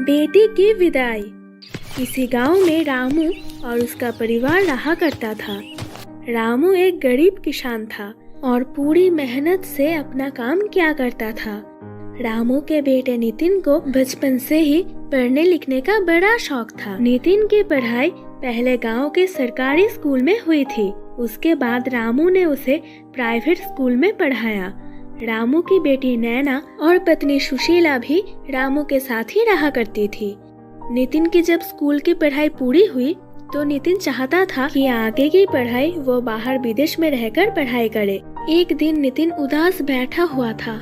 बेटी की विदाई। किसी गांव में रामू और उसका परिवार रहा करता था। रामू एक गरीब किसान था और पूरी मेहनत से अपना काम किया करता था। रामू के बेटे नितिन को बचपन से ही पढ़ने लिखने का बड़ा शौक था। नितिन की पढ़ाई पहले गांव के सरकारी स्कूल में हुई थी। उसके बाद रामू ने उसे प्राइवेट स्कूल में पढ़ाया। रामू की बेटी नैना और पत्नी सुशीला भी रामू के साथ ही रहा करती थी। नितिन की जब स्कूल की पढ़ाई पूरी हुई तो नितिन चाहता था कि आगे की पढ़ाई वो बाहर विदेश में रहकर पढ़ाई करे। एक दिन नितिन उदास बैठा हुआ था।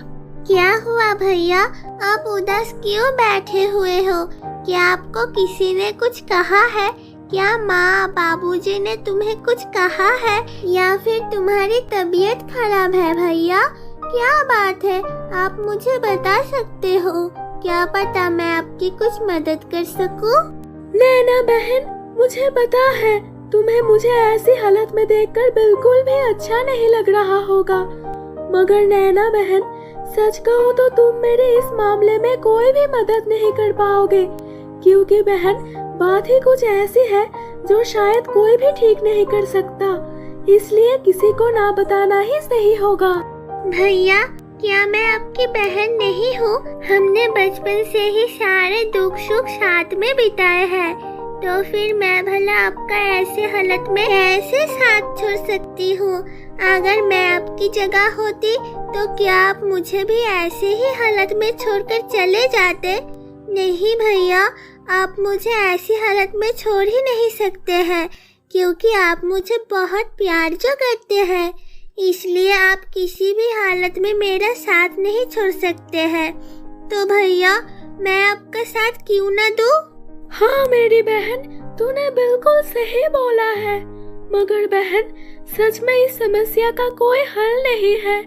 क्या हुआ भैया, आप उदास क्यों बैठे हुए हो? क्या आपको किसी ने कुछ कहा है? क्या माँ बाबूजी ने तुम्हें कुछ कहा है या फिर तुम्हारी तबीयत खराब है भैया? क्या बात है, आप मुझे बता सकते हो? क्या पता मैं आपकी कुछ मदद कर सकूं? नैना बहन, मुझे पता है तुम्हें मुझे ऐसी हालत में देखकर बिल्कुल भी अच्छा नहीं लग रहा होगा, मगर नैना बहन सच कहो तो तुम मेरे इस मामले में कोई भी मदद नहीं कर पाओगे, क्योंकि बहन बात ही कुछ ऐसी है जो शायद कोई भी ठीक नहीं कर सकता, इसलिए किसी को ना बताना ही सही होगा। भैया, क्या मैं आपकी बहन नहीं हूँ? हमने बचपन से ही सारे दुख सुख साथ में बिताए हैं, तो फिर मैं भला आपका ऐसे हालत में कैसे साथ छोड़ सकती हूँ? अगर मैं आपकी जगह होती तो क्या आप मुझे भी ऐसे ही हालत में छोड़कर चले जाते? नहीं भैया, आप मुझे ऐसी हालत में छोड़ ही नहीं सकते हैं, क्योंकि आप मुझे बहुत प्यार जो करते हैं, इसलिए आप किसी भी हालत में मेरा साथ नहीं छोड़ सकते हैं। तो भैया, मैं आपका साथ क्यों न दूं? हाँ मेरी बहन, तूने बिल्कुल सही बोला है, मगर बहन सच में इस समस्या का कोई हल नहीं है।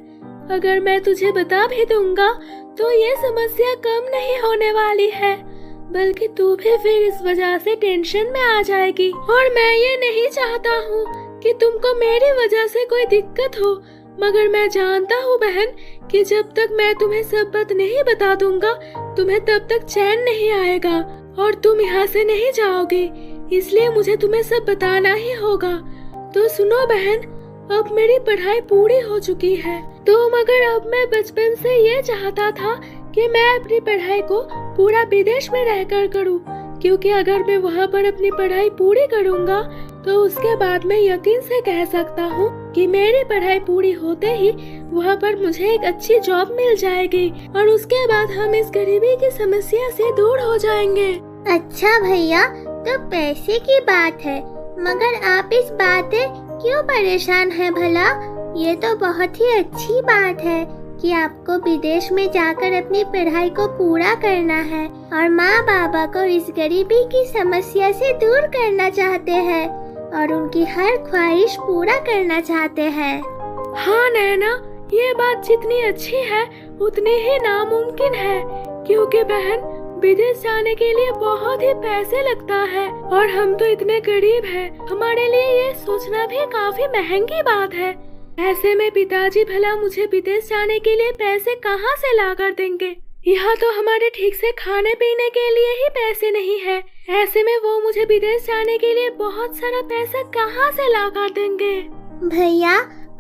अगर मैं तुझे बता भी दूंगा तो ये समस्या कम नहीं होने वाली है, बल्कि तू भी फिर इस वजह से टेंशन में आ जाएगी, और मैं ये नहीं चाहता हूँ कि तुमको मेरी वजह से कोई दिक्कत हो। मगर मैं जानता हूँ बहन कि जब तक मैं तुम्हें सब बात नहीं बता दूंगा तुम्हें तब तक चैन नहीं आएगा और तुम यहाँ से नहीं जाओगे, इसलिए मुझे तुम्हें सब बताना ही होगा। तो सुनो बहन, अब मेरी पढ़ाई पूरी हो चुकी है, तो मगर अब मैं बचपन से ये चाहता था कि मैं अपनी पढ़ाई को पूरा विदेश में रहकर करूं, क्योंकि अगर मैं वहाँ पर अपनी पढ़ाई पूरी करूँगा तो उसके बाद मैं यकीन से कह सकता हूँ कि मेरी पढ़ाई पूरी होते ही वहाँ पर मुझे एक अच्छी जॉब मिल जाएगी और उसके बाद हम इस गरीबी की समस्या से दूर हो जाएंगे। अच्छा भैया, तो पैसे की बात है, मगर आप इस बात से क्यों परेशान हैं भला? ये तो बहुत ही अच्छी बात है कि आपको विदेश में जाकर अपनी पढ़ाई को पूरा करना है और माँ बाबा को इस गरीबी की समस्या से दूर करना चाहते हैं और उनकी हर ख्वाहिश पूरा करना चाहते हैं। हाँ नैना, ये बात जितनी अच्छी है उतनी ही नामुमकिन है, क्योंकि बहन विदेश जाने के लिए बहुत ही पैसे लगता है और हम तो इतने गरीब हैं, हमारे लिए ये सोचना भी काफी महंगी बात है। ऐसे में पिताजी भला मुझे विदेश जाने के लिए पैसे कहाँ से ला कर देंगे? यहाँ तो हमारे ठीक से खाने पीने के लिए ही पैसे नहीं है, ऐसे में वो मुझे विदेश जाने के लिए बहुत सारा पैसा कहाँ से ला कर देंगे? भैया,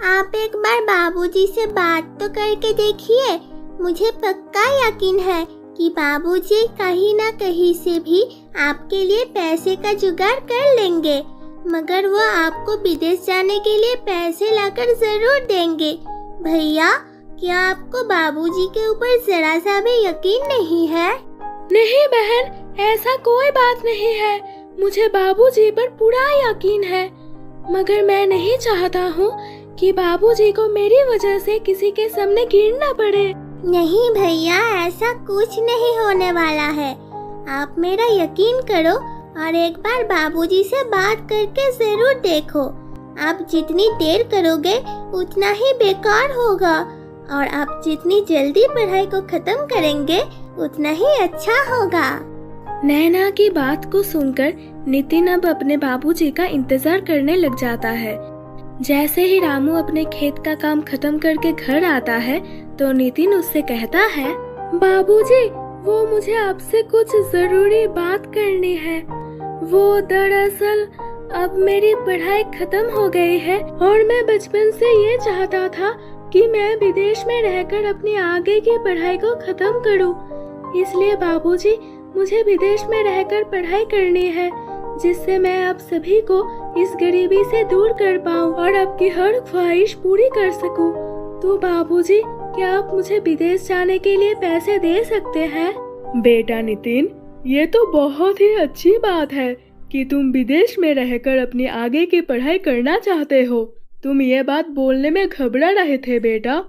आप एक बार बाबूजी से बात तो करके देखिए, मुझे पक्का यकीन है कि बाबूजी कहीं ना कहीं से भी आपके लिए पैसे का जुगाड़ कर लेंगे, मगर वो आपको विदेश जाने के लिए पैसे लाकर जरूर देंगे। भैया, क्या आपको बाबूजी के ऊपर जरा सा भी यकीन नहीं है? नहीं बहन, ऐसा कोई बात नहीं है, मुझे बाबूजी पर पूरा यकीन है, मगर मैं नहीं चाहता हूँ कि बाबूजी को मेरी वजह से किसी के सामने गिरना पड़े। नहीं भैया, ऐसा कुछ नहीं होने वाला है, आप मेरा यकीन करो और एक बार बाबूजी से बात करके जरूर देखो। आप जितनी देर करोगे उतना ही बेकार होगा और आप जितनी जल्दी पढ़ाई को खत्म करेंगे उतना ही अच्छा होगा। नैना की बात को सुनकर नितिन अब अपने बाबूजी का इंतजार करने लग जाता है। जैसे ही रामू अपने खेत का काम खत्म करके घर आता है तो नितिन उससे कहता है, बाबूजी, वो मुझे आपसे कुछ जरूरी बात करनी है। वो दरअसल अब मेरी पढ़ाई खत्म हो गई है और मैं बचपन से ये चाहता था कि मैं विदेश में रहकर अपनी आगे की पढ़ाई को खत्म करूं। इसलिए बाबूजी, मुझे विदेश में रहकर पढ़ाई करनी है, जिससे मैं आप सभी को इस गरीबी से दूर कर पाऊं और आपकी हर ख्वाहिश पूरी कर सकूं। तो बाबूजी, क्या आप मुझे विदेश जाने के लिए पैसे दे सकते हैं? बेटा नितिन, ये तो बहुत ही अच्छी बात है कि तुम विदेश में रहकर अपनी आगे की पढ़ाई करना चाहते हो। तुम ये बात बोलने में घबरा रहे थे बेटा।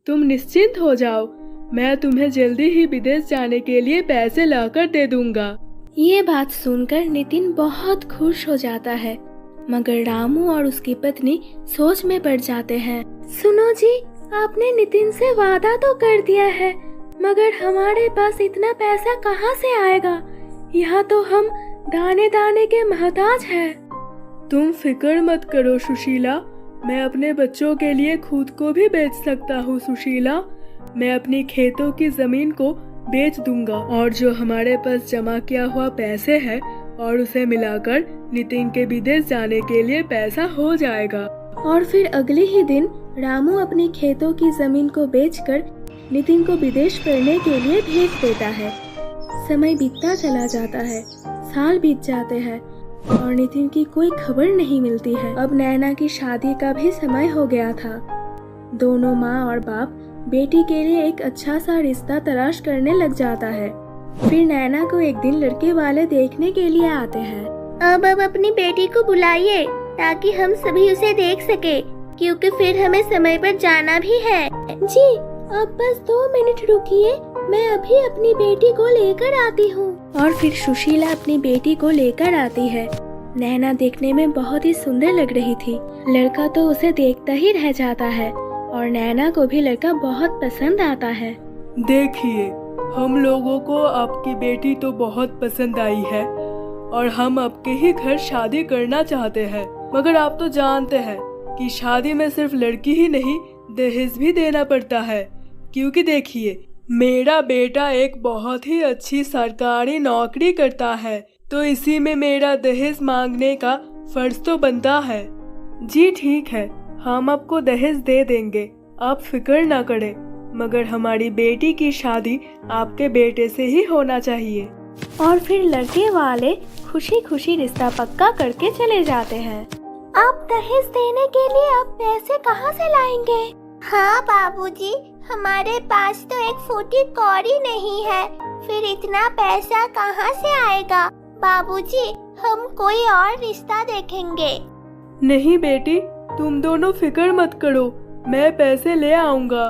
तुम निश्चिंत हो जाओ, मैं तुम्हें जल्दी ही विदेश जाने के लिए पैसे लाकर दे दूंगा। ये बात सुनकर नितिन बहुत खुश हो जाता है, मगर रामू और उसकी पत्नी सोच में पड़ जाते हैं। सुनो जी, आपने नितिन से वादा तो कर दिया है, मगर हमारे पास इतना पैसा कहाँ से आएगा? यहाँ तो हम दाने दाने के मोहताज हैं। तुम फिक्र मत करो सुशीला, मैं अपने बच्चों के लिए खुद को भी बेच सकता हूँ सुशीला। मैं अपनी खेतों की जमीन को बेच दूंगा और जो हमारे पास जमा किया हुआ पैसे है और उसे मिलाकर नितिन के विदेश जाने के लिए पैसा हो जाएगा। और फिर अगले ही दिन रामू अपनी खेतों की जमीन को बेचकर नितिन को विदेश पढ़ने के लिए भेज देता है। समय बीतता चला जाता है, साल बीत जाते हैं और नितिन की कोई खबर नहीं मिलती है। अब नैना की शादी का भी समय हो गया था। दोनों माँ और बाप बेटी के लिए एक अच्छा सा रिश्ता तलाश करने लग जाता है। फिर नैना को एक दिन लड़के वाले देखने के लिए आते हैं। अब अपनी बेटी को बुलाइए ताकि हम सभी उसे देख सके, क्योंकि फिर हमें समय पर जाना भी है। जी, अब बस 2 मिनट रुकिए, मैं अभी अपनी बेटी को लेकर आती हूँ। और फिर सुशीला अपनी बेटी को लेकर आती है। नैना देखने में बहुत ही सुंदर लग रही थी। लड़का तो उसे देखता ही रह जाता है और नैना को भी लड़का बहुत पसंद आता है। देखिए, हम लोगों को आपकी बेटी तो बहुत पसंद आई है और हम आपके ही घर शादी करना चाहते हैं। मगर आप तो जानते हैं कि शादी में सिर्फ लड़की ही नहीं, दहेज भी देना पड़ता है। क्योंकि देखिए, मेरा बेटा एक बहुत ही अच्छी सरकारी नौकरी करता है, तो इसी में मेरा दहेज मांगने का फर्ज तो बनता है। जी ठीक है, हम आपको दहेज दे देंगे, आप फिक्र ना करें, मगर हमारी बेटी की शादी आपके बेटे से ही होना चाहिए। और फिर लड़के वाले खुशी खुशी रिश्ता पक्का करके चले जाते हैं। आप दहेज देने के लिए अब पैसे कहाँ से लाएंगे? हाँ बाबूजी, हमारे पास तो 1 फूटी कौड़ी नहीं है, फिर इतना पैसा कहाँ से आएगा? बाबूजी, हम कोई और रिश्ता देखेंगे। नहीं बेटी, तुम दोनों फिक्र मत करो, मैं पैसे ले आऊंगा।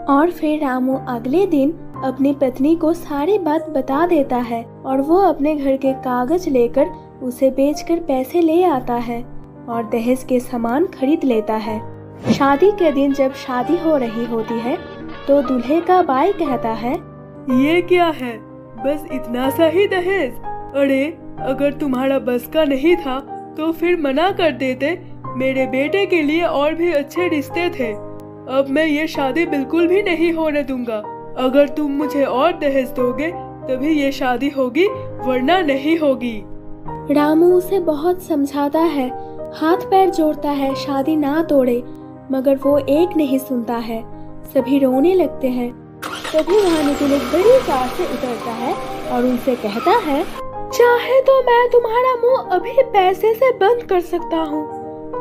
और फिर रामू अगले दिन अपनी पत्नी को सारी बात बता देता है और वो अपने घर के कागज लेकर उसे बेचकर पैसे ले आता है और दहेज के सामान खरीद लेता है। शादी के दिन जब शादी हो रही होती है तो दूल्हे का भाई कहता है, ये क्या है, बस इतना सा ही दहेज? अरे, अगर तुम्हारा बस का नहीं था तो फिर मना कर देते, मेरे बेटे के लिए और भी अच्छे रिश्ते थे। अब मैं ये शादी बिल्कुल भी नहीं होने दूंगा। अगर तुम मुझे और दहेज दोगे तभी ये शादी होगी, वरना नहीं होगी। रामू उसे बहुत समझाता है, हाथ पैर जोड़ता है शादी ना तोड़े, मगर वो एक नहीं सुनता है। सभी रोने लगते हैं। तभी वहाँ नितिन एक बड़ी कार से उतरता है और उनसे कहता है, चाहे तो मैं तुम्हारा मुंह अभी पैसे से बंद कर सकता हूँ,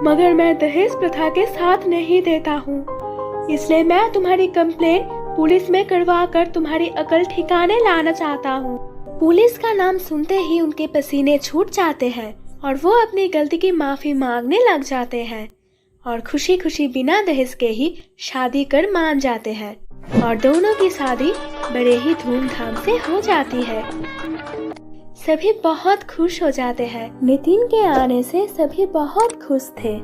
मगर मैं दहेज प्रथा के साथ नहीं देता हूँ। इसलिए मैं तुम्हारी कंप्लेन पुलिस में करवा कर तुम्हारी अकल ठिकाने लाना चाहता हूँ। पुलिस का नाम सुनते ही उनके पसीने छूट जाते हैं और वो अपनी गलती की माफी मांगने लग जाते हैं और खुशी खुशी बिना दहेज के ही शादी कर मान जाते हैं और दोनों की शादी बड़े ही धूमधाम से हो जाती है। सभी बहुत खुश हो जाते हैं। नितिन के आने से सभी बहुत खुश थे।